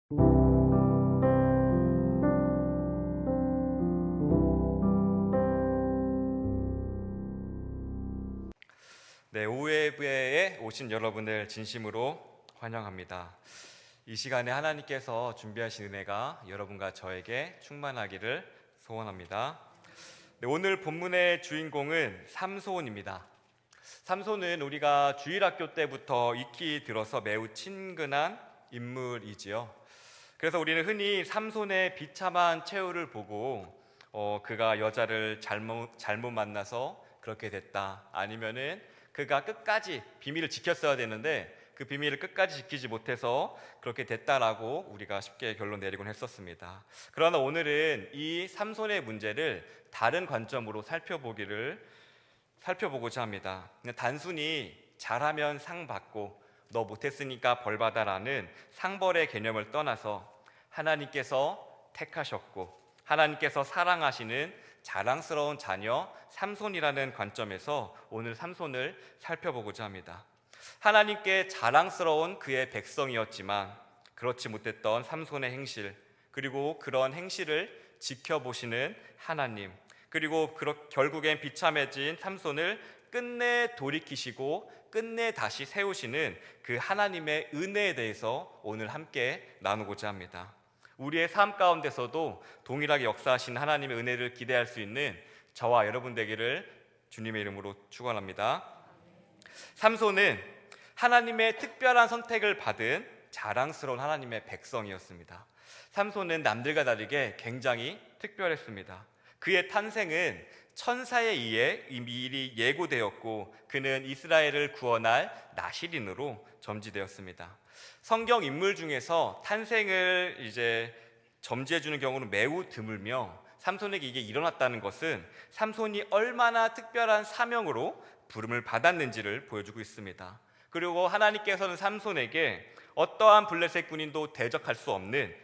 네, 오후예배에 오신 여러분을 진심으로 환영합니다. 이 시간에 하나님께서 준비하신 은혜가 여러분과 저에게 충만하기를 소원합니다. 네, 오늘 본문의 주인공은 삼손입니다. 삼손은 우리가 주일학교 때부터 익히 들어서 매우 친근한 인물이지요. 그래서 우리는 흔히 삼손의 비참한 최후를 보고 그가 여자를 잘못 만나서 그렇게 됐다, 아니면은 그가 끝까지 비밀을 지켰어야 되는데 그 비밀을 끝까지 지키지 못해서 그렇게 됐다라고 우리가 쉽게 결론 내리곤 했었습니다. 그러나 오늘은 이 삼손의 문제를 다른 관점으로 살펴보고자 합니다. 단순히 잘하면 상 받고 너 못했으니까 벌 받아라는 상벌의 개념을 떠나서 하나님께서 택하셨고 하나님께서 사랑하시는 자랑스러운 자녀 삼손이라는 관점에서 오늘 삼손을 살펴보고자 합니다. 하나님께 자랑스러운 그의 백성이었지만 그렇지 못했던 삼손의 행실, 그리고 그런 행실을 지켜보시는 하나님, 그리고 결국엔 비참해진 삼손을 끝내 돌이키시고 끝내 다시 세우시는 그 하나님의 은혜에 대해서 오늘 함께 나누고자 합니다. 우리의 삶 가운데서도 동일하게 역사하신 하나님의 은혜를 기대할 수 있는 저와 여러분 되기를 주님의 이름으로 축원합니다. 삼손은 하나님의 특별한 선택을 받은 자랑스러운 하나님의 백성이었습니다. 삼손은 남들과 다르게 굉장히 특별했습니다. 그의 탄생은 천사에 의해 미리 예고되었고 그는 이스라엘을 구원할 나실인으로 점지되었습니다. 성경 인물 중에서 탄생을 점지해주는 경우는 매우 드물며 삼손에게 이게 일어났다는 것은 삼손이 얼마나 특별한 사명으로 부름을 받았는지를 보여주고 있습니다. 그리고 하나님께서는 삼손에게 어떠한 블레셋 군인도 대적할 수 없는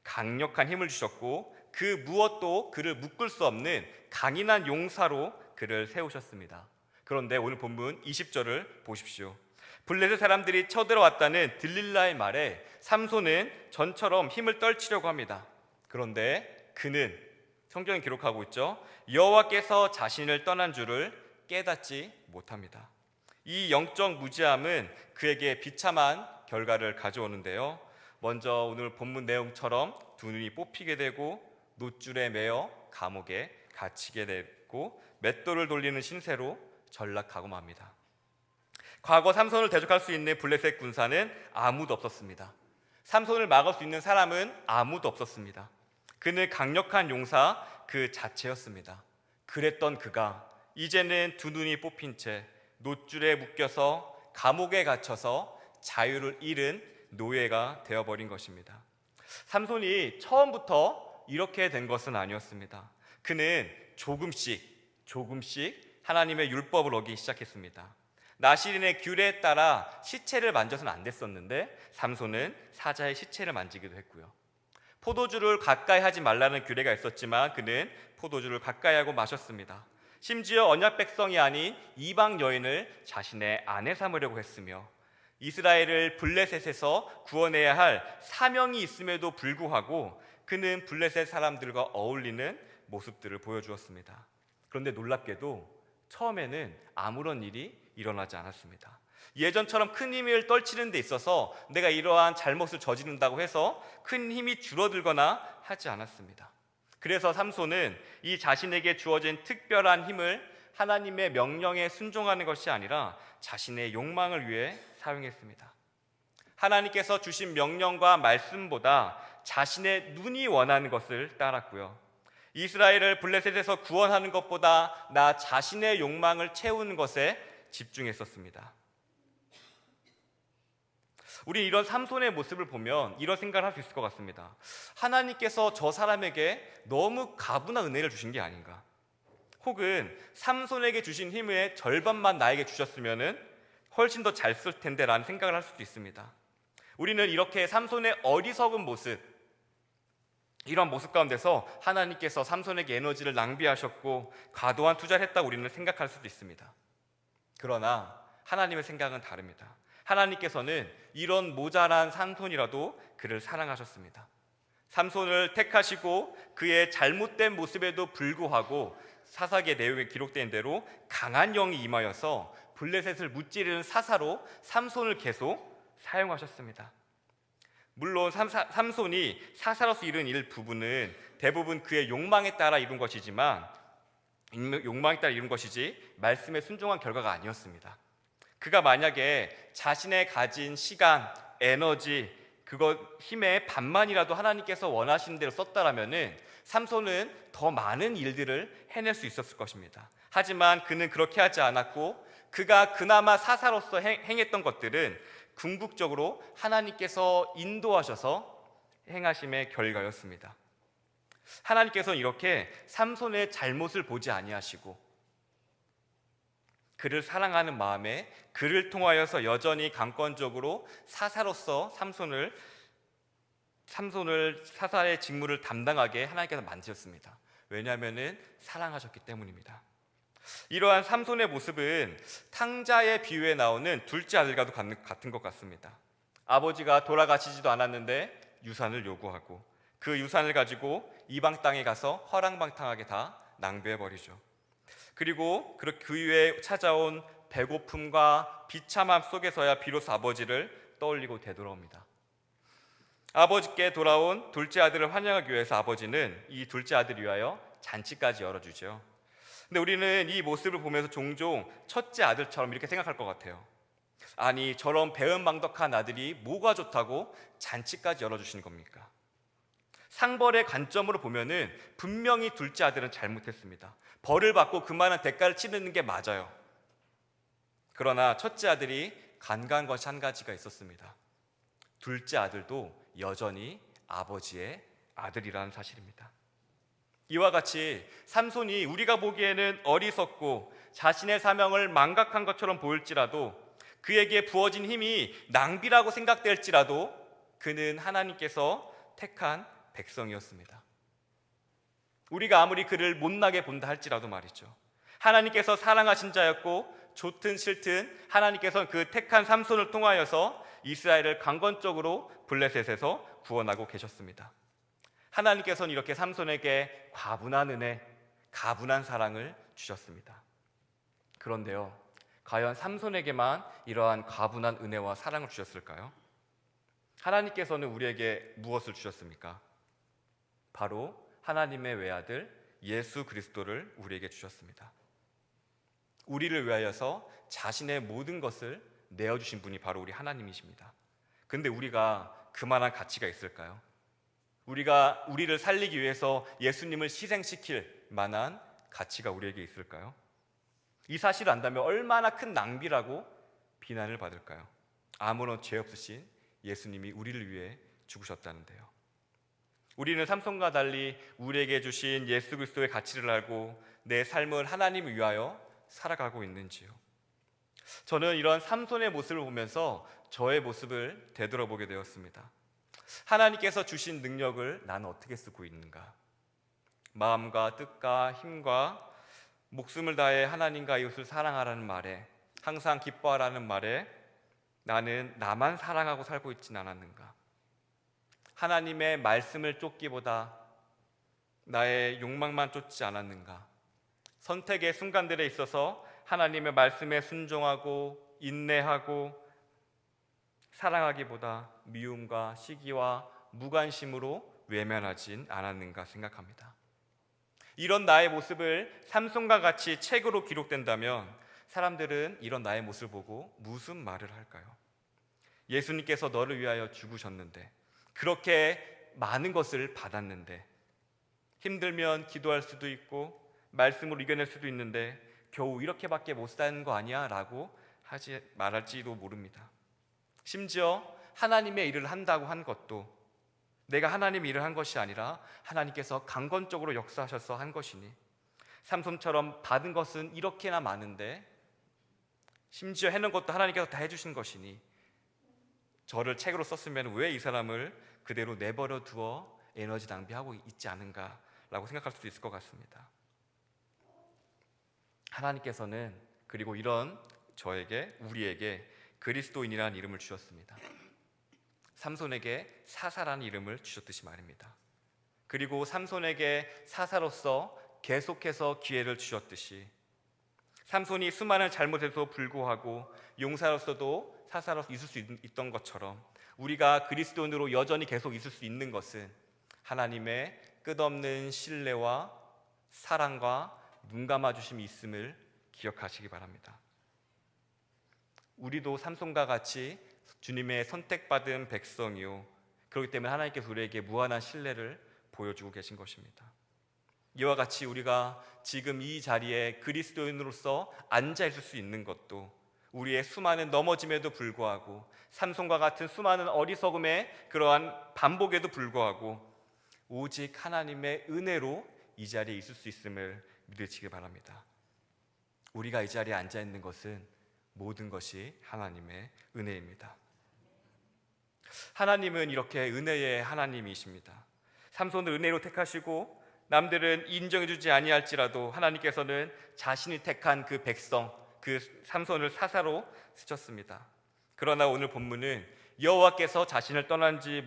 강력한 힘을 주셨고 그 무엇도 그를 묶을 수 없는 강인한 용사로 그를 세우셨습니다. 그런데 오늘 본문 20절을 보십시오. 블레셋 사람들이 쳐들어왔다는 들릴라의 말에 삼손은 전처럼 힘을 떨치려고 합니다. 그런데 그는, 성경이 기록하고 있죠, 여호와께서 자신을 떠난 줄을 깨닫지 못합니다. 이 영적 무지함은 그에게 비참한 결과를 가져오는데요, 먼저 오늘 본문 내용처럼 두 눈이 뽑히게 되고 놋줄에 매어 감옥에 갇히게 되고 맷돌을 돌리는 신세로 전락하고 맙니다. 과거 삼손을 대적할 수 있는 블레셋 군사는 아무도 없었습니다. 삼손을 막을 수 있는 사람은 아무도 없었습니다. 그는 강력한 용사 그 자체였습니다. 그랬던 그가 이제는 두 눈이 뽑힌 채 놋줄에 묶여서 감옥에 갇혀서 자유를 잃은 노예가 되어버린 것입니다. 삼손이 처음부터 이렇게 된 것은 아니었습니다. 그는 조금씩 하나님의 율법을 어기기 시작했습니다. 나실인의 규례에 따라 시체를 만져서는 안 됐었는데 삼손은 사자의 시체를 만지기도 했고요. 포도주를 가까이 하지 말라는 규례가 있었지만 그는 포도주를 가까이 하고 마셨습니다. 심지어 언약 백성이 아닌 이방 여인을 자신의 아내 삼으려고 했으며 이스라엘을 블레셋에서 구원해야 할 사명이 있음에도 불구하고 그는 블레셋 사람들과 어울리는 모습들을 보여주었습니다. 그런데 놀랍게도 처음에는 아무런 일이 일어나지 않았습니다. 예전처럼 큰 힘을 떨치는 데 있어서 내가 이러한 잘못을 저지른다고 해서 큰 힘이 줄어들거나 하지 않았습니다. 그래서 삼손은 이 자신에게 주어진 특별한 힘을 하나님의 명령에 순종하는 것이 아니라 자신의 욕망을 위해 사용했습니다. 하나님께서 주신 명령과 말씀보다 자신의 눈이 원하는 것을 따랐고요, 이스라엘을 블레셋에서 구원하는 것보다 나 자신의 욕망을 채우는 것에 집중했었습니다. 우리 이런 삼손의 모습을 보면 이런 생각을 할 수 있을 것 같습니다. 하나님께서 저 사람에게 너무 가분한 은혜를 주신 게 아닌가, 혹은 삼손에게 주신 힘의 절반만 나에게 주셨으면 훨씬 더 잘 쓸 텐데 라는 생각을 할 수도 있습니다. 우리는 이렇게 삼손의 어리석은 모습, 이런 모습 가운데서 하나님께서 삼손에게 에너지를 낭비하셨고 과도한 투자를 했다고 우리는 생각할 수도 있습니다. 그러나 하나님의 생각은 다릅니다. 하나님께서는 이런 모자란 삼손이라도 그를 사랑하셨습니다. 삼손을 택하시고 그의 잘못된 모습에도 불구하고 사사기의 내용에 기록된 대로 강한 영이 임하여서 블레셋을 무찌르는 사사로 삼손을 계속 사용하셨습니다. 물론 삼손이 사사로서 이룬 일 부분은 대부분 그의 욕망에 따라 이룬 것이지만 말씀에 순종한 결과가 아니었습니다. 그가 만약에 자신의 가진 시간, 에너지, 그것 힘의 반만이라도 하나님께서 원하시는 대로 썼다라면은 삼손은 더 많은 일들을 해낼 수 있었을 것입니다. 하지만 그는 그렇게 하지 않았고 그가 그나마 사사로서 행했던 것들은 궁극적으로 하나님께서 인도하셔서 행하심의 결과였습니다. 하나님께서는 이렇게 삼손의 잘못을 보지 아니하시고 그를 사랑하는 마음에 그를 통하여서 여전히 강권적으로 사사로서 삼손을 사사의 직무를 담당하게 하나님께서 만드셨습니다. 왜냐하면 사랑하셨기 때문입니다. 이러한 삼손의 모습은 탕자의 비유에 나오는 둘째 아들과도 같은 것 같습니다. 아버지가 돌아가시지도 않았는데 유산을 요구하고 그 유산을 가지고 이방 땅에 가서 허랑방탕하게 다 낭비해버리죠. 그리고 그 이후에 찾아온 배고픔과 비참함 속에서야 비로소 아버지를 떠올리고 되돌아옵니다. 아버지께 돌아온 둘째 아들을 환영하기 위해서 아버지는 이 둘째 아들을 위하여 잔치까지 열어주죠. 근데 우리는 이 모습을 보면서 종종 첫째 아들처럼 이렇게 생각할 것 같아요. 아니, 저런 배은망덕한 아들이 뭐가 좋다고 잔치까지 열어주시는 겁니까? 상벌의 관점으로 보면은 분명히 둘째 아들은 잘못했습니다. 벌을 받고 그만한 대가를 치르는 게 맞아요. 그러나 첫째 아들이 간과한 것이 한 가지가 있었습니다. 둘째 아들도 여전히 아버지의 아들이라는 사실입니다. 이와 같이 삼손이 우리가 보기에는 어리석고 자신의 사명을 망각한 것처럼 보일지라도 그에게 부어진 힘이 낭비라고 생각될지라도 그는 하나님께서 택한 백성이었습니다. 우리가 아무리 그를 못나게 본다 할지라도 말이죠. 하나님께서 사랑하신 자였고 좋든 싫든 하나님께서는 그 택한 삼손을 통하여서 이스라엘을 강권적으로 블레셋에서 구원하고 계셨습니다. 하나님께서는 이렇게 삼손에게 과분한 은혜, 가분한 사랑을 주셨습니다. 그런데요, 과연 삼손에게만 이러한 과분한 은혜와 사랑을 주셨을까요? 하나님께서는 우리에게 무엇을 주셨습니까? 바로 하나님의 외아들 예수 그리스도를 우리에게 주셨습니다. 우리를 위하여서 자신의 모든 것을 내어주신 분이 바로 우리 하나님이십니다. 근데 우리가 그만한 가치가 있을까요? 우리가 우리를 살리기 위해서 예수님을 희생시킬 만한 가치가 우리에게 있을까요? 이 사실을 안다면 얼마나 큰 낭비라고 비난을 받을까요? 아무런 죄 없으신 예수님이 우리를 위해 죽으셨다는데요. 우리는 삼손과 달리 우리에게 주신 예수 그리스도의 가치를 알고 내 삶을 하나님을 위하여 살아가고 있는지요? 저는 이런 삼손의 모습을 보면서 저의 모습을 되돌아보게 되었습니다. 하나님께서 주신 능력을 나는 어떻게 쓰고 있는가? 마음과 뜻과 힘과 목숨을 다해 하나님과 이웃을 사랑하라는 말에, 항상 기뻐하라는 말에 나는 나만 사랑하고 살고 있지는 않았는가? 하나님의 말씀을 쫓기보다 나의 욕망만 쫓지 않았는가? 선택의 순간들에 있어서 하나님의 말씀에 순종하고 인내하고 사랑하기보다 미움과 시기와 무관심으로 외면하진 않았는가 생각합니다. 이런 나의 모습을 삼손과 같이 책으로 기록된다면 사람들은 이런 나의 모습을 보고 무슨 말을 할까요? 예수님께서 너를 위하여 죽으셨는데, 그렇게 많은 것을 받았는데, 힘들면 기도할 수도 있고 말씀으로 이겨낼 수도 있는데 겨우 이렇게밖에 못 사는 거 아니야? 라고 말할지도 모릅니다. 심지어 하나님의 일을 한다고 한 것도 내가 하나님의 일을 한 것이 아니라 하나님께서 강권적으로 역사하셔서 한 것이니, 삼손처럼 받은 것은 이렇게나 많은데 심지어 해놓은 것도 하나님께서 다 해주신 것이니 저를 책으로 썼으면 왜 이 사람을 그대로 내버려 두어 에너지 낭비하고 있지 않은가라고 생각할 수도 있을 것 같습니다. 하나님께서는 그리고 이런 우리에게 그리스도인이라는 이름을 주셨습니다. 삼손에게 사사라는 이름을 주셨듯이 말입니다. 그리고 삼손에게 사사로서 계속해서 기회를 주셨듯이 삼손이 수많은 잘못에도 불구하고 용사로서도 사사로서 있을 수 있던 것처럼 우리가 그리스도인으로 여전히 계속 있을 수 있는 것은 하나님의 끝없는 신뢰와 사랑과 눈 감아주심이 있음을 기억하시기 바랍니다. 우리도 삼손과 같이 주님의 선택받은 백성이요, 그렇기 때문에 하나님께서 우리에게 무한한 신뢰를 보여주고 계신 것입니다. 이와 같이 우리가 지금 이 자리에 그리스도인으로서 앉아있을 수 있는 것도 우리의 수많은 넘어짐에도 불구하고 삼손과 같은 수많은 어리석음의 그러한 반복에도 불구하고 오직 하나님의 은혜로 이 자리에 있을 수 있음을 믿으시기 바랍니다. 우리가 이 자리에 앉아있는 것은 모든 것이 하나님의 은혜입니다. 하나님은 이렇게 은혜의 하나님이십니다. 삼손을 은혜로 택하시고 남들은 인정해주지 아니할지라도 하나님께서는 자신이 택한 그 백성, 그 삼손을 사사로 쓰셨습니다. 그러나 오늘 본문은 여호와께서 자신을 떠나신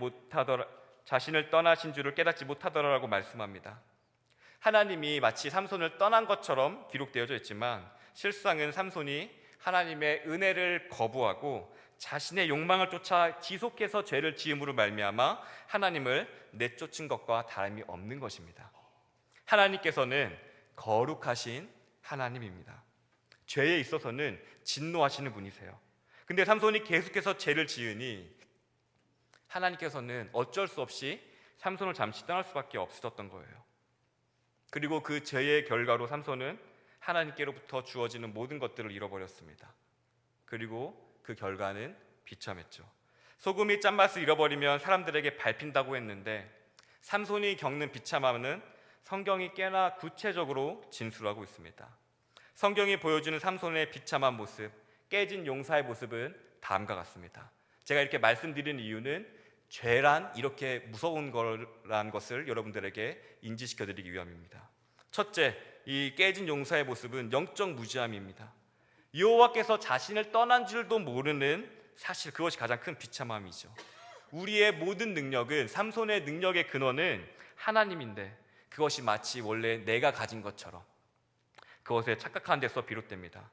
줄을 깨닫지 못하더라라고 말씀합니다. 하나님이 마치 삼손을 떠난 것처럼 기록되어져 있지만 실상은 삼손이 하나님의 은혜를 거부하고 자신의 욕망을 쫓아 지속해서 죄를 지음으로 말미암아 하나님을 내쫓은 것과 다름이 없는 것입니다. 하나님께서는 거룩하신 하나님입니다. 죄에 있어서는 진노하시는 분이세요. 근데 삼손이 계속해서 죄를 지으니 하나님께서는 어쩔 수 없이 삼손을 잠시 떠날 수밖에 없으셨던 거예요. 그리고 그 죄의 결과로 삼손은 하나님께로부터 주어지는 모든 것들을 잃어버렸습니다. 그리고 그 결과는 비참했죠. 소금이 짠맛을 잃어버리면 사람들에게 밟힌다고 했는데 삼손이 겪는 비참함은 성경이 꽤나 구체적으로 진술하고 있습니다. 성경이 보여주는 삼손의 비참한 모습, 깨진 용사의 모습은 다음과 같습니다. 제가 이렇게 말씀드리는 이유는 죄란 이렇게 무서운 거라는 것을 여러분들에게 인지시켜드리기 위함입니다. 첫째, 이 깨진 용사의 모습은 영적 무지함입니다. 여호와께서 자신을 떠난 줄도 모르는 사실, 그것이 가장 큰 비참함이죠. 우리의 모든 능력은, 삼손의 능력의 근원은 하나님인데 그것이 마치 원래 내가 가진 것처럼 그것에 착각하는 데서 비롯됩니다.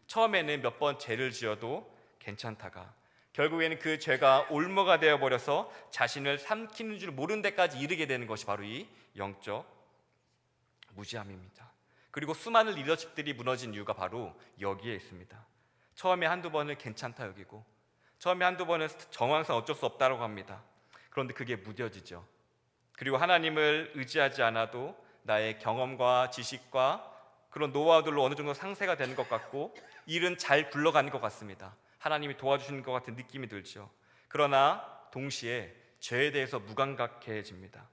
처음에는 몇 번 죄를 지어도 괜찮다가 결국에는 그 죄가 올무가 되어버려서 자신을 삼키는 줄 모르는 데까지 이르게 되는 것이 바로 이 영적 무지함입니다. 그리고 수많은 리더십들이 무너진 이유가 바로 여기에 있습니다. 처음에 한두 번은 괜찮다 여기고 처음에 한두 번은 정황상 어쩔 수 없다고 합니다. 그런데 그게 무뎌지죠. 그리고 하나님을 의지하지 않아도 나의 경험과 지식과 그런 노하우들로 어느 정도 상세가 되는 것 같고 일은 잘 굴러가는 것 같습니다. 하나님이 도와주시는 것 같은 느낌이 들죠. 그러나 동시에 죄에 대해서 무감각해집니다.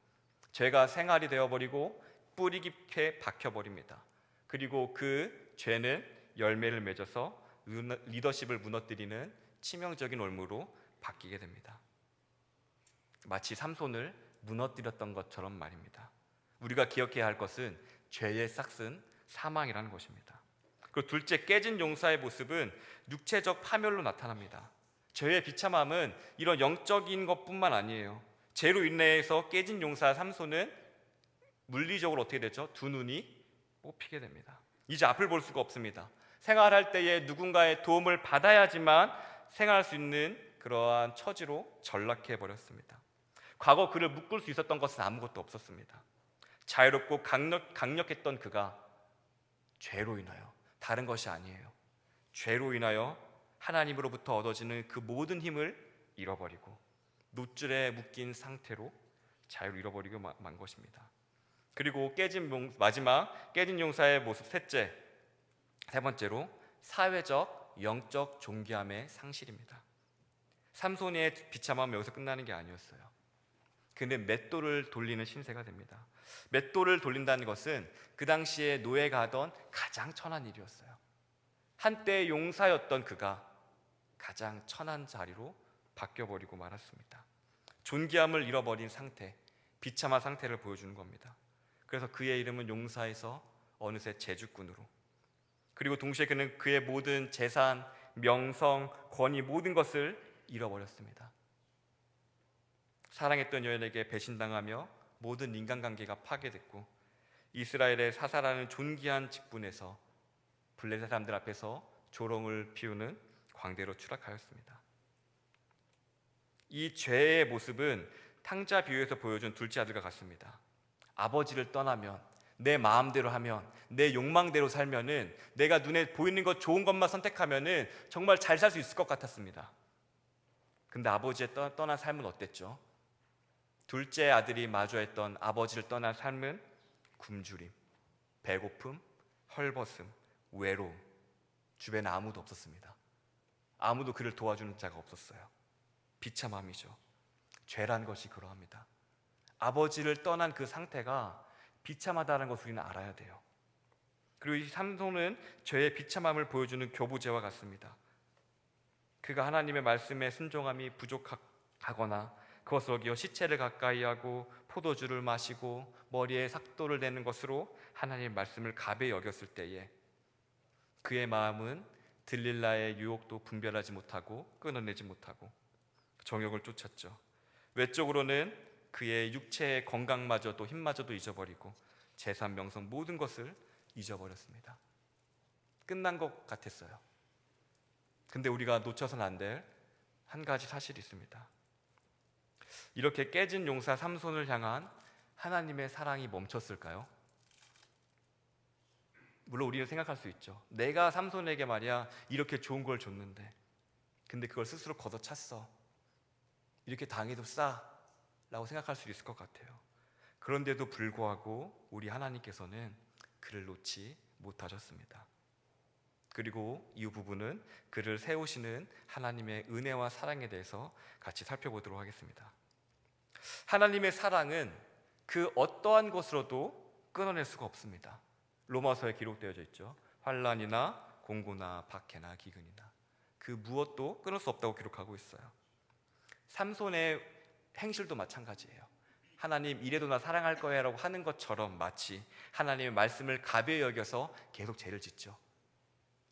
죄가 생활이 되어버리고 뿌리 깊게 박혀버립니다. 그리고 그 죄는 열매를 맺어서 리더십을 무너뜨리는 치명적인 올무로 바뀌게 됩니다. 마치 삼손을 무너뜨렸던 것처럼 말입니다. 우리가 기억해야 할 것은 죄의 싹은 사망이라는 것입니다. 그리고 둘째, 깨진 용사의 모습은 육체적 파멸로 나타납니다. 죄의 비참함은 이런 영적인 것뿐만 아니에요. 죄로 인해서 깨진 용사 삼손은 물리적으로 어떻게 되죠? 두 눈이 뽑히게 됩니다. 이제 앞을 볼 수가 없습니다. 생활할 때에 누군가의 도움을 받아야지만 생활할 수 있는 그러한 처지로 전락해 버렸습니다. 과거 그를 묶을 수 있었던 것은 아무것도 없었습니다. 자유롭고 강력했던 그가 죄로 인하여, 다른 것이 아니에요, 죄로 인하여 하나님으로부터 얻어지는 그 모든 힘을 잃어버리고 놋줄에 묶인 상태로 자유를 잃어버리고 만 것입니다. 그리고 마지막 깨진 용사의 모습, 세 번째로 사회적 영적 존귀함의 상실입니다. 삼손의 비참함은 여기서 끝나는 게 아니었어요. 근데 맷돌을 돌리는 신세가 됩니다. 맷돌을 돌린다는 것은 그 당시에 노예가 하던 가장 천한 일이었어요. 한때 용사였던 그가 가장 천한 자리로 바뀌어버리고 말았습니다. 존귀함을 잃어버린 상태, 비참한 상태를 보여주는 겁니다. 그래서 그의 이름은 용사에서 어느새 제주꾼으로, 그리고 동시에 그는 그의 모든 재산, 명성, 권위, 모든 것을 잃어버렸습니다. 사랑했던 여인에게 배신당하며 모든 인간관계가 파괴됐고 이스라엘의 사사라는 존귀한 직분에서 블레셋 사람들 앞에서 조롱을 피우는 광대로 추락하였습니다. 이 죄의 모습은 탕자 비유에서 보여준 둘째 아들과 같습니다. 아버지를 떠나면, 내 마음대로 하면, 내 욕망대로 살면은, 내가 눈에 보이는 것 좋은 것만 선택하면은 정말 잘 살 수 있을 것 같았습니다. 근데 아버지의 떠난 삶은 어땠죠? 둘째 아들이 마주했던 아버지를 떠난 삶은 굶주림, 배고픔, 헐벗음, 외로움. 주변에 아무도 없었습니다. 아무도 그를 도와주는 자가 없었어요. 비참함이죠. 죄란 것이 그러합니다. 아버지를 떠난 그 상태가 비참하다는 것을 우리는 알아야 돼요. 그리고 이 삼손은 죄의 비참함을 보여주는 교부제와 같습니다. 그가 하나님의 말씀에 순종함이 부족하거나 그것을 어기어 시체를 가까이 하고 포도주를 마시고 머리에 삭도를 내는 것으로 하나님의 말씀을 가벼이 여겼을 때에 그의 마음은 들릴라의 유혹도 분별하지 못하고 끊어내지 못하고 정욕을 쫓았죠. 외적으로는 그의 육체의 건강마저도 힘마저도 잊어버리고 재산, 명성 모든 것을 잊어버렸습니다. 끝난 것 같았어요. 근데 우리가 놓쳐서는 안 될 한 가지 사실이 있습니다. 이렇게 깨진 용사 삼손을 향한 하나님의 사랑이 멈췄을까요? 물론 우리는 생각할 수 있죠. 내가 삼손에게 말이야 이렇게 좋은 걸 줬는데 근데 그걸 스스로 걷어찼어. 이렇게 당해도 싸라고 생각할 수 있을 것 같아요. 그런데도 불구하고 우리 하나님께서는 그를 놓지 못하셨습니다. 그리고 이 부분은 그를 세우시는 하나님의 은혜와 사랑에 대해서 같이 살펴보도록 하겠습니다. 하나님의 사랑은 그 어떠한 것으로도 끊어낼 수가 없습니다. 로마서에 기록되어져 있죠. 환난이나 공고나 박해나 기근이나 그 무엇도 끊을 수 없다고 기록하고 있어요. 삼손의 행실도 마찬가지예요. 하나님 이래도 나 사랑할 거야라고 하는 것처럼 마치 하나님의 말씀을 가벼이 여겨서 계속 죄를 짓죠.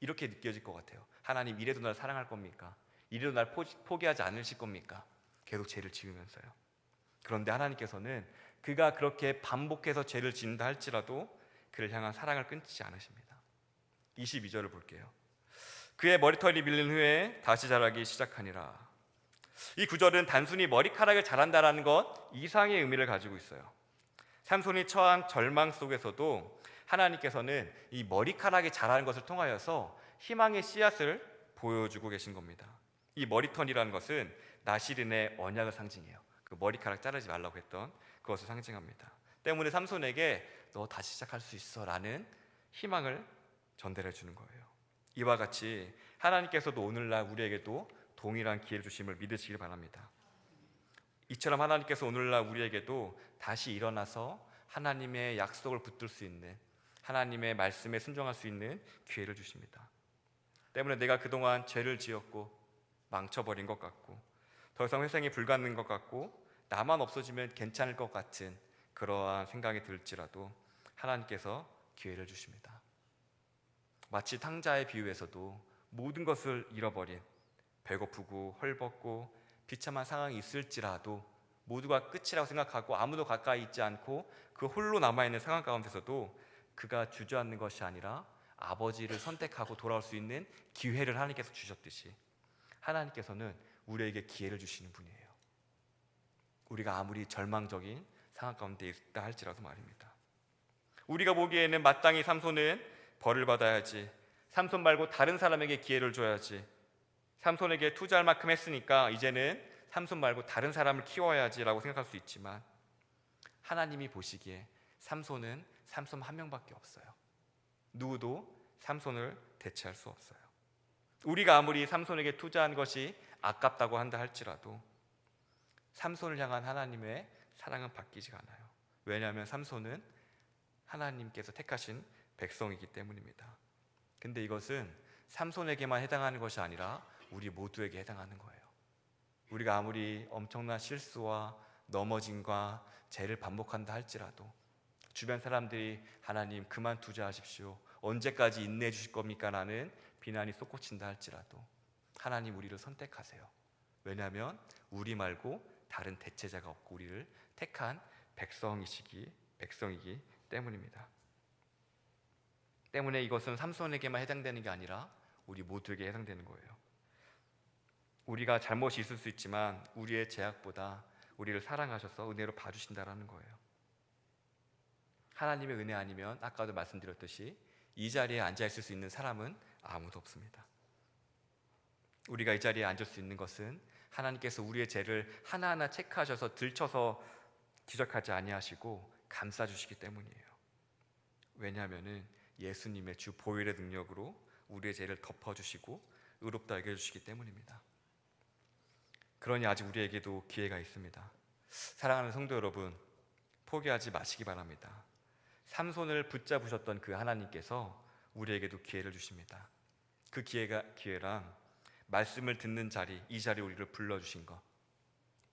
이렇게 느껴질 것 같아요. 하나님 이래도 날 사랑할 겁니까? 이래도 날 포기하지 않으실 겁니까? 계속 죄를 지으면서요. 그런데 하나님께서는 그가 그렇게 반복해서 죄를 짓는다 할지라도 그를 향한 사랑을 끊지 않으십니다. 22절을 볼게요. 그의 머리털이 밀린 후에 다시 자라기 시작하니라. 이 구절은 단순히 머리카락을 자란다라는 것 이상의 의미를 가지고 있어요. 삼손이 처한 절망 속에서도 하나님께서는 이 머리카락이 자라는 것을 통하여서 희망의 씨앗을 보여주고 계신 겁니다. 이 머리털이라는 것은 나시린의 언약을 상징해요. 그 머리카락 자르지 말라고 했던 그것을 상징합니다. 때문에 삼손에게 너 다시 시작할 수 있어 라는 희망을 전달해 주는 거예요. 이와 같이 하나님께서도 오늘날 우리에게도 동일한 기회를 주심을 믿으시길 바랍니다. 이처럼 하나님께서 오늘날 우리에게도 다시 일어나서 하나님의 약속을 붙들 수 있는, 하나님의 말씀에 순종할 수 있는 기회를 주십니다. 때문에 내가 그동안 죄를 지었고 망쳐버린 것 같고 더 이상 회생이 불가능한 것 같고 나만 없어지면 괜찮을 것 같은 그러한 생각이 들지라도 하나님께서 기회를 주십니다. 마치 탕자의 비유에서도 모든 것을 잃어버린, 배고프고 헐벗고 비참한 상황이 있을지라도 모두가 끝이라고 생각하고 아무도 가까이 있지 않고 그 홀로 남아있는 상황 가운데서도 그가 주저앉는 것이 아니라 아버지를 선택하고 돌아올 수 있는 기회를 하나님께서 주셨듯이 하나님께서는 우리에게 기회를 주시는 분이에요. 우리가 아무리 절망적인 상황 가운데 있다 할지라도 말입니다. 우리가 보기에는 마땅히 삼손은 벌을 받아야지, 삼손 말고 다른 사람에게 기회를 줘야지, 삼손에게 투자할 만큼 했으니까 이제는 삼손 말고 다른 사람을 키워야지라고 생각할 수 있지만 하나님이 보시기에 삼손은 삼손 한 명밖에 없어요. 누구도 삼손을 대체할 수 없어요. 우리가 아무리 삼손에게 투자한 것이 아깝다고 한다 할지라도 삼손을 향한 하나님의 사랑은 바뀌지가 않아요. 왜냐하면 삼손은 하나님께서 택하신 백성이기 때문입니다. 근데 이것은 삼손에게만 해당하는 것이 아니라 우리 모두에게 해당하는 거예요. 우리가 아무리 엄청난 실수와 넘어짐과 죄를 반복한다 할지라도 주변 사람들이 하나님 그만 투자하십시오, 언제까지 인내해 주실 겁니까? 라는 비난이 쏟고친다 할지라도 하나님 우리를 선택하세요. 왜냐하면 우리 말고 다른 대체자가 없고 우리를 택한 백성이기 때문입니다. 때문에 이것은 삼손에게만 해당되는 게 아니라 우리 모두에게 해당되는 거예요. 우리가 잘못이 있을 수 있지만 우리의 죄악보다 우리를 사랑하셔서 은혜로 봐주신다라는 거예요. 하나님의 은혜 아니면 아까도 말씀드렸듯이 이 자리에 앉아 있을 수 있는 사람은 아무도 없습니다. 우리가 이 자리에 앉을 수 있는 것은 하나님께서 우리의 죄를 하나하나 체크하셔서 들춰서 지적하지 아니하시고 감싸주시기 때문이에요. 왜냐하면 예수님의 주 보혈의 능력으로 우리의 죄를 덮어주시고 의롭다 여겨주시기 때문입니다. 그러니 아직 우리에게도 기회가 있습니다. 사랑하는 성도 여러분, 포기하지 마시기 바랍니다. 삼손을 붙잡으셨던 그 하나님께서 우리에게도 기회를 주십니다. 그 기회란 말씀을 듣는 자리, 이 자리에 우리를 불러주신 것,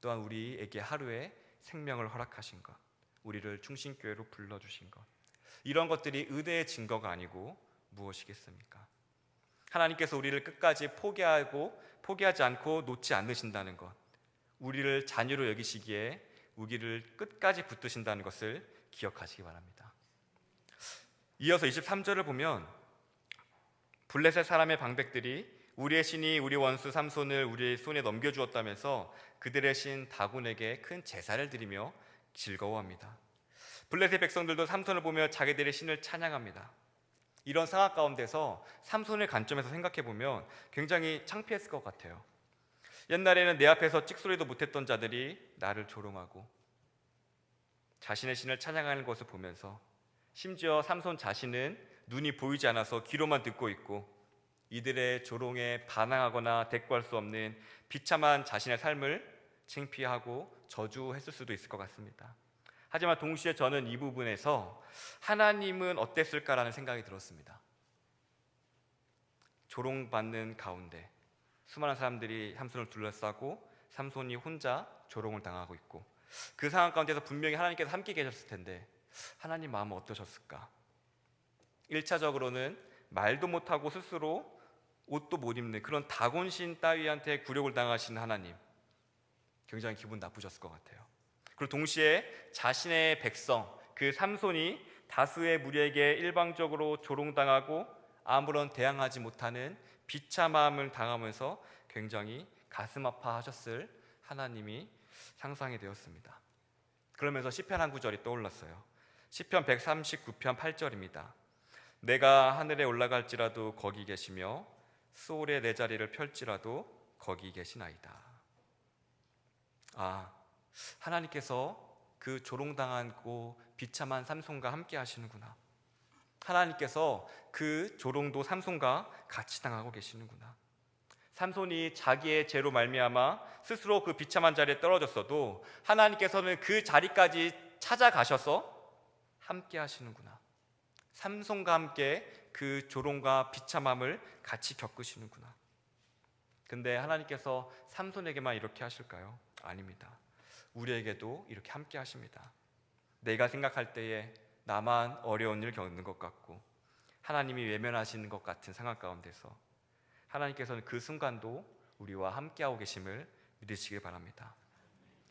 또한 우리에게 하루에 생명을 허락하신 것, 우리를 충신교회로 불러주신 것, 이런 것들이 은혜의 증거가 아니고 무엇이겠습니까? 하나님께서 우리를 끝까지 포기하지 않고 놓지 않으신다는 것, 우리를 자녀로 여기시기에 우리를 끝까지 붙드신다는 것을 기억하시기 바랍니다. 이어서 23절을 보면 블레셋 사람의 방백들이 우리의 신이 우리 원수 삼손을 우리의 손에 넘겨주었다면서 그들의 신 다곤에게 큰 제사를 드리며 즐거워합니다. 블레셋 백성들도 삼손을 보며 자기들의 신을 찬양합니다. 이런 상황 가운데서 삼손의 관점에서 생각해보면 굉장히 창피했을 것 같아요. 옛날에는 내 앞에서 찍소리도 못했던 자들이 나를 조롱하고 자신의 신을 찬양하는 것을 보면서, 심지어 삼손 자신은 눈이 보이지 않아서 귀로만 듣고 있고 이들의 조롱에 반항하거나 대꾸할 수 없는 비참한 자신의 삶을 창피하고 저주했을 수도 있을 것 같습니다. 하지만 동시에 저는 이 부분에서 하나님은 어땠을까라는 생각이 들었습니다. 조롱받는 가운데 수많은 사람들이 삼손을 둘러싸고 삼손이 혼자 조롱을 당하고 있고, 그 상황 가운데서 분명히 하나님께서 함께 계셨을 텐데 하나님 마음은 어떠셨을까? 1차적으로는 말도 못하고 스스로 옷도 못 입는 그런 다곤신 따위한테 굴욕을 당하신 하나님, 굉장히 기분 나쁘셨을 것 같아요. 그리고 동시에 자신의 백성, 그 삼손이 다수의 무리에게 일방적으로 조롱당하고 아무런 대항하지 못하는 비참함을 당하면서 굉장히 가슴 아파하셨을 하나님이 상상이 되었습니다. 그러면서 시편 한 구절이 떠올랐어요. 시편 139편 8절입니다. 내가 하늘에 올라갈지라도 거기 계시며 수월에 내 자리를 펼지라도 거기 계시나이다. 하나님께서 그 조롱당하고 비참한 삼손과 함께 하시는구나. 하나님께서 그 조롱도 삼손과 같이 당하고 계시는구나. 삼손이 자기의 죄로 말미암아 스스로 그 비참한 자리에 떨어졌어도 하나님께서는 그 자리까지 찾아가셔서 함께 하시는구나. 삼손과 함께 그 조롱과 비참함을 같이 겪으시는구나. 근데 하나님께서 삼손에게만 이렇게 하실까요? 아닙니다. 우리에게도 이렇게 함께 하십니다. 내가 생각할 때에 나만 어려운 일 겪는 것 같고 하나님이 외면하시는 것 같은 상황 가운데서 하나님께서는 그 순간도 우리와 함께하고 계심을 믿으시길 바랍니다.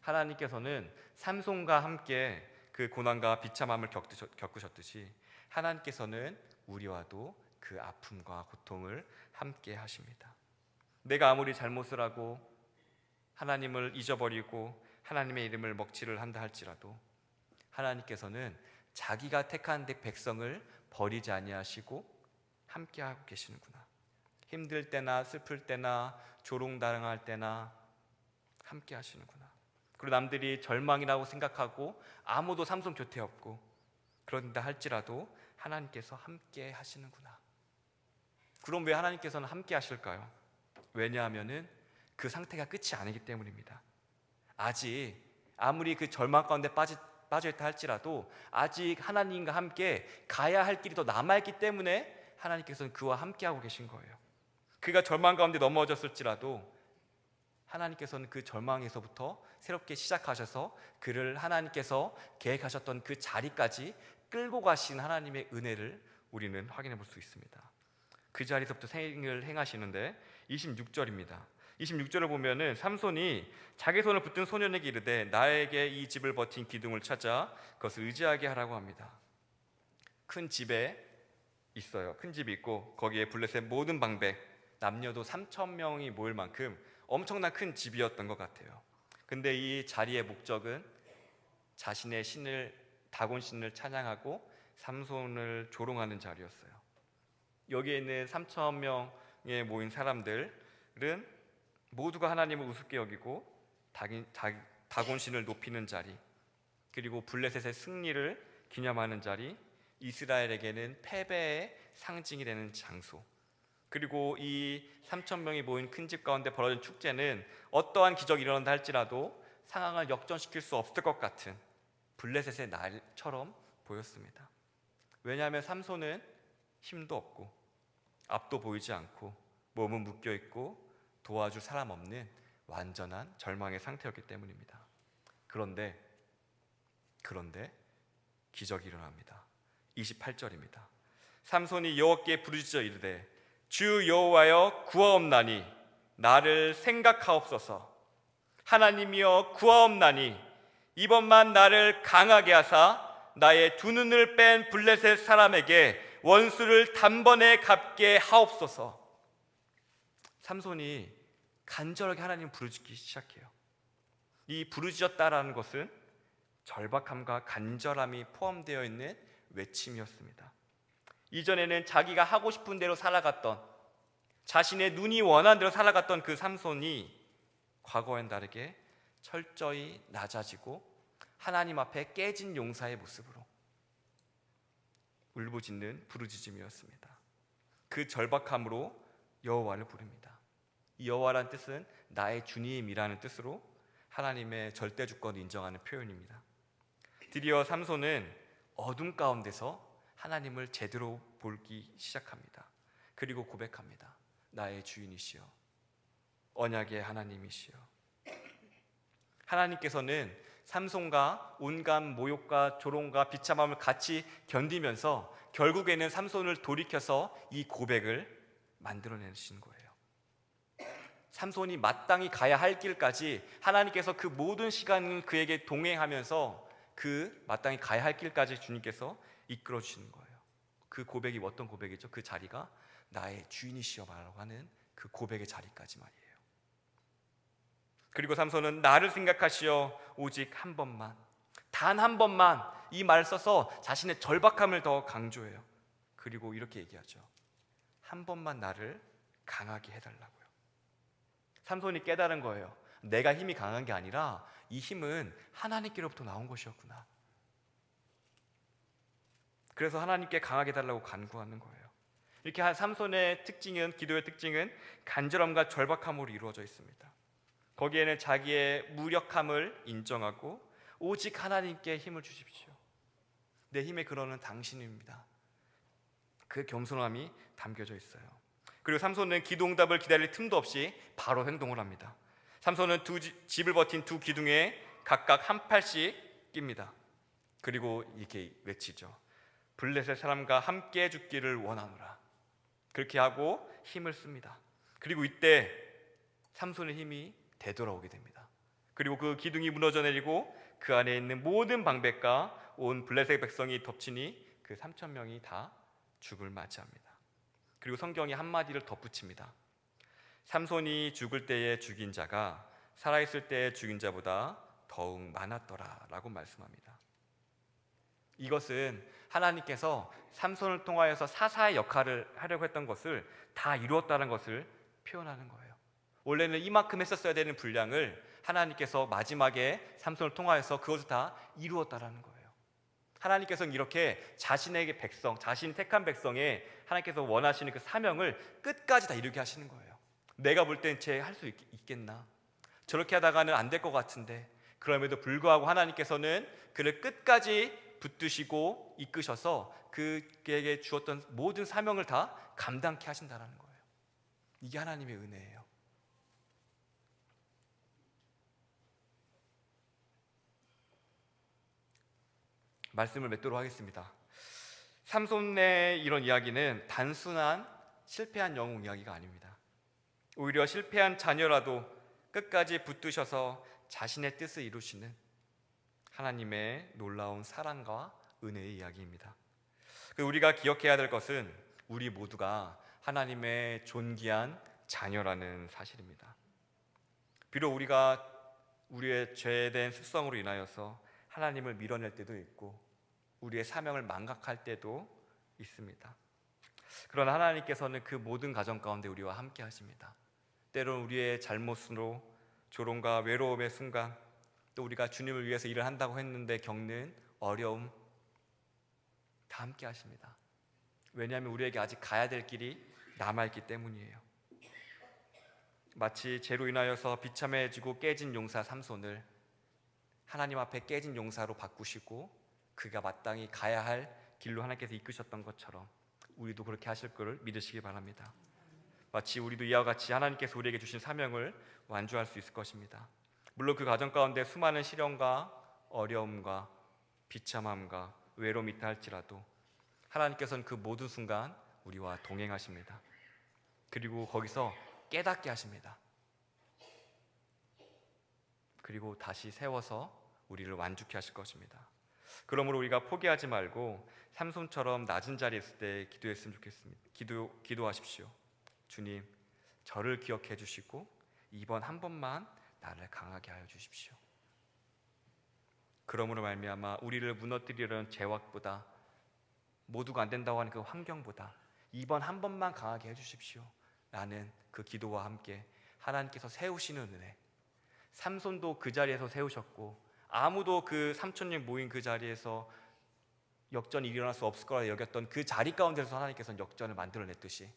하나님께서는 삼손과 함께 그 고난과 비참함을 겪으셨듯이 하나님께서는 우리와도 그 아픔과 고통을 함께 하십니다. 내가 아무리 잘못을 하고 하나님을 잊어버리고 하나님의 이름을 먹칠을 한다 할지라도 하나님께서는 자기가 택한 백성을 버리지 아니하시고 함께하고 계시는구나. 힘들 때나 슬플 때나 조롱당할 때나 함께 하시는구나. 그리고 남들이 절망이라고 생각하고 아무도 삼손 곁에 없고 그런다 할지라도 하나님께서 함께 하시는구나. 그럼 왜 하나님께서는 함께 하실까요? 왜냐하면은 그 상태가 끝이 아니기 때문입니다. 아직 아무리 그 절망 가운데 빠져있다 할지라도 아직 하나님과 함께 가야 할 길이 더 남아있기 때문에 하나님께서는 그와 함께하고 계신 거예요. 그가 절망 가운데 넘어졌을지라도 하나님께서는 그 절망에서부터 새롭게 시작하셔서 그를 하나님께서 계획하셨던 그 자리까지 끌고 가신 하나님의 은혜를 우리는 확인해 볼 수 있습니다. 그 자리에서부터 생을 행하시는데 26절입니다. 26절을 보면은 삼손이 자기 손을 붙든 소년에게 이르되 나에게 이 집을 버틴 기둥을 찾아 그것을 의지하게 하라고 합니다. 큰 집에 있어요. 큰 집이 있고 거기에 블레셋 모든 방백, 남녀도 3,000명이 모일 만큼 엄청난 큰 집이었던 것 같아요. 근데 이 자리의 목적은 자신의 신을, 다곤 신을 찬양하고 삼손을 조롱하는 자리였어요. 여기에 있는 3,000명에 모인 사람들은 모두가 하나님을 우습게 여기고 다곤 신을 높이는 자리, 그리고 블레셋의 승리를 기념하는 자리, 이스라엘에게는 패배의 상징이 되는 장소, 그리고 이 3,000명이 모인 큰 집 가운데 벌어진 축제는 어떠한 기적이 일어난다 할지라도 상황을 역전시킬 수 없을 것 같은 블레셋의 날처럼 보였습니다. 왜냐하면 삼손은 힘도 없고 앞도 보이지 않고 몸은 묶여있고 도와줄 사람 없는 완전한 절망의 상태였기 때문입니다. 그런데 기적이 일어납니다. 28절입니다. 삼손이 여호와께 부르짖어 이르되 주 여호와여 구하옵나니 나를 생각하옵소서. 하나님이여 구하옵나니 이번만 나를 강하게 하사 나의 두 눈을 뺀 블레셋 사람에게 원수를 단번에 갚게 하옵소서. 삼손이 간절하게 하나님 부르짖기 시작해요. 이 부르짖었다라는 것은 절박함과 간절함이 포함되어 있는 외침이었습니다. 이전에는 자기가 하고 싶은 대로 살아갔던, 자신의 눈이 원한 대로 살아갔던 그 삼손이 과거와는 다르게 철저히 낮아지고 하나님 앞에 깨진 용사의 모습으로 울부짖는 부르짖음이었습니다. 그 절박함으로 여호와를 부릅니다. 이 여호와라는 뜻은 나의 주님이라는 뜻으로 하나님의 절대 주권을 인정하는 표현입니다. 드디어 삼손은 어둠 가운데서 하나님을 제대로 보기 시작합니다. 그리고 고백합니다. 나의 주인이시여, 언약의 하나님이시여. 하나님께서는 삼손과 온갖 모욕과 조롱과 비참함을 같이 견디면서 결국에는 삼손을 돌이켜서 이 고백을 만들어내신 거예요. 삼손이 마땅히 가야 할 길까지 하나님께서 그 모든 시간을 그에게 동행하면서 그 마땅히 가야 할 길까지 주님께서 이끌어 주시는 거예요. 그 고백이 어떤 고백이죠? 그 자리가 나의 주인이시여 말라고 하는 그 고백의 자리까지 말이에요. 그리고 삼손은 나를 생각하시어 오직 한 번만, 단 한 번만, 이 말을 써서 자신의 절박함을 더 강조해요. 그리고 이렇게 얘기하죠. 한 번만 나를 강하게 해달라고요. 삼손이 깨달은 거예요. 내가 힘이 강한 게 아니라 이 힘은 하나님께로부터 나온 것이었구나. 그래서 하나님께 강하게 해달라고 간구하는 거예요. 이렇게 삼손의 특징은, 기도의 특징은 간절함과 절박함으로 이루어져 있습니다. 거기에는 자기의 무력함을 인정하고 오직 하나님께 힘을 주십시오. 내 힘의 근원은 당신입니다. 그 겸손함이 담겨져 있어요. 그리고 삼손은 기도 응답을 기다릴 틈도 없이 바로 행동을 합니다. 삼손은 집을 버틴 두 기둥에 각각 한 팔씩 낍니다. 그리고 이렇게 외치죠. 블레셋 사람과 함께 죽기를 원하노라. 그렇게 하고 힘을 씁니다. 그리고 이때 삼손의 힘이 되돌아오게 됩니다. 그리고 그 기둥이 무너져 내리고 그 안에 있는 모든 방백과 온 블레셋 백성이 덮치니 그 3,000명이 다 죽을 맞이합니다. 그리고 성경이 한마디를 덧붙입니다. 삼손이 죽을 때에 죽인 자가 살아있을 때에 죽인 자보다 더욱 많았더라 라고 말씀합니다. 이것은 하나님께서 삼손을 통하여서 사사의 역할을 하려고 했던 것을 다 이루었다는 것을 표현하는 거예요. 원래는 이만큼 했었어야 되는 분량을 하나님께서 마지막에 삼손을 통하여서 그것을 다 이루었다라는 거예요. 하나님께서는 이렇게 자신에게 백성, 자신이 택한 백성에 하나님께서 원하시는 그 사명을 끝까지 다 이루게 하시는 거예요. 내가 볼 땐 쟤 할 수 있겠나? 저렇게 하다가는 안 될 것 같은데, 그럼에도 불구하고 하나님께서는 그를 끝까지 붙드시고 이끄셔서 그에게 주었던 모든 사명을 다 감당케 하신다는 거예요. 이게 하나님의 은혜예요. 말씀을 맺도록 하겠습니다. 삼손의 이런 이야기는 단순한 실패한 영웅 이야기가 아닙니다. 오히려 실패한 자녀라도 끝까지 붙드셔서 자신의 뜻을 이루시는 하나님의 놀라운 사랑과 은혜의 이야기입니다. 우리가 기억해야 될 것은 우리 모두가 하나님의 존귀한 자녀라는 사실입니다. 비록 우리가 우리의 죄된 습성으로 인하여서 하나님을 밀어낼 때도 있고 우리의 사명을 망각할 때도 있습니다. 그러나 하나님께서는 그 모든 가정 가운데 우리와 함께 하십니다. 때로는 우리의 잘못으로 조롱과 외로움의 순간, 또 우리가 주님을 위해서 일을 한다고 했는데 겪는 어려움, 다 함께 하십니다. 왜냐하면 우리에게 아직 가야 될 길이 남아있기 때문이에요. 마치 죄로 인하여서 비참해지고 깨진 용사 삼손을 하나님 앞에 깨진 용사로 바꾸시고 그가 마땅히 가야 할 길로 하나님께서 이끄셨던 것처럼 우리도 그렇게 하실 것을 믿으시기 바랍니다. 마치 우리도 이와 같이 하나님께서 우리에게 주신 사명을 완주할 수 있을 것입니다. 물론 그 과정 가운데 수많은 시련과 어려움과 비참함과 외로움이 있다 할지라도 하나님께서는 그 모든 순간 우리와 동행하십니다. 그리고 거기서 깨닫게 하십니다. 그리고 다시 세워서 우리를 완주케 하실 것입니다. 그러므로 우리가 포기하지 말고 삼손처럼 낮은 자리에 있을 때 기도했으면 좋겠습니다. 기도하십시오. 주님, 저를 기억해 주시고 이번 한 번만 나를 강하게 하여 주십시오. 그러므로 말미암아 우리를 무너뜨리려는 죄악보다, 모두가 안 된다고 하는 그 환경보다 이번 한 번만 강하게 해주십시오 라는 그 기도와 함께 하나님께서 세우시는 은혜, 삼손도 그 자리에서 세우셨고 아무도 그 삼촌님 모인 그 자리에서 역전이 일어날 수 없을 거라 여겼던 그 자리 가운데서 하나님께서 역전을 만들어냈듯이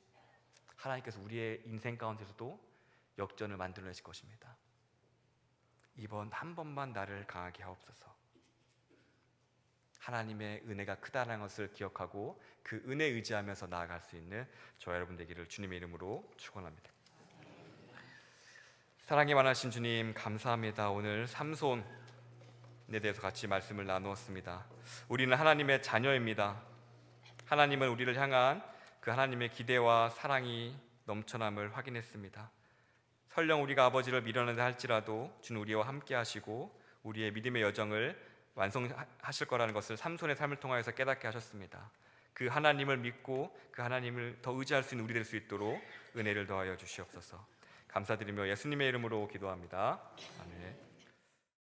하나님께서 우리의 인생 가운데서도 역전을 만들어내실 것입니다. 이번 한 번만 나를 강하게 하옵소서. 하나님의 은혜가 크다는 것을 기억하고 그 은혜에 의지하면서 나아갈 수 있는 저와 여러분 되기를 주님의 이름으로 축원합니다. 사랑이 많으신 주님, 감사합니다. 오늘 삼손에 대해서 같이 말씀을 나누었습니다. 우리는 하나님의 자녀입니다. 하나님은 우리를 향한 그 하나님의 기대와 사랑이 넘쳐남을 확인했습니다. 설령 우리가 아버지를 밀어낸다 할지라도 주는 우리와 함께 하시고 우리의 믿음의 여정을 완성하실 거라는 것을 삼손의 삶을 통하여서 깨닫게 하셨습니다. 그 하나님을 믿고 그 하나님을 더 의지할 수 있는 우리 될 수 있도록 은혜를 더하여 주시옵소서. 감사드리며 예수님의 이름으로 기도합니다. 아멘.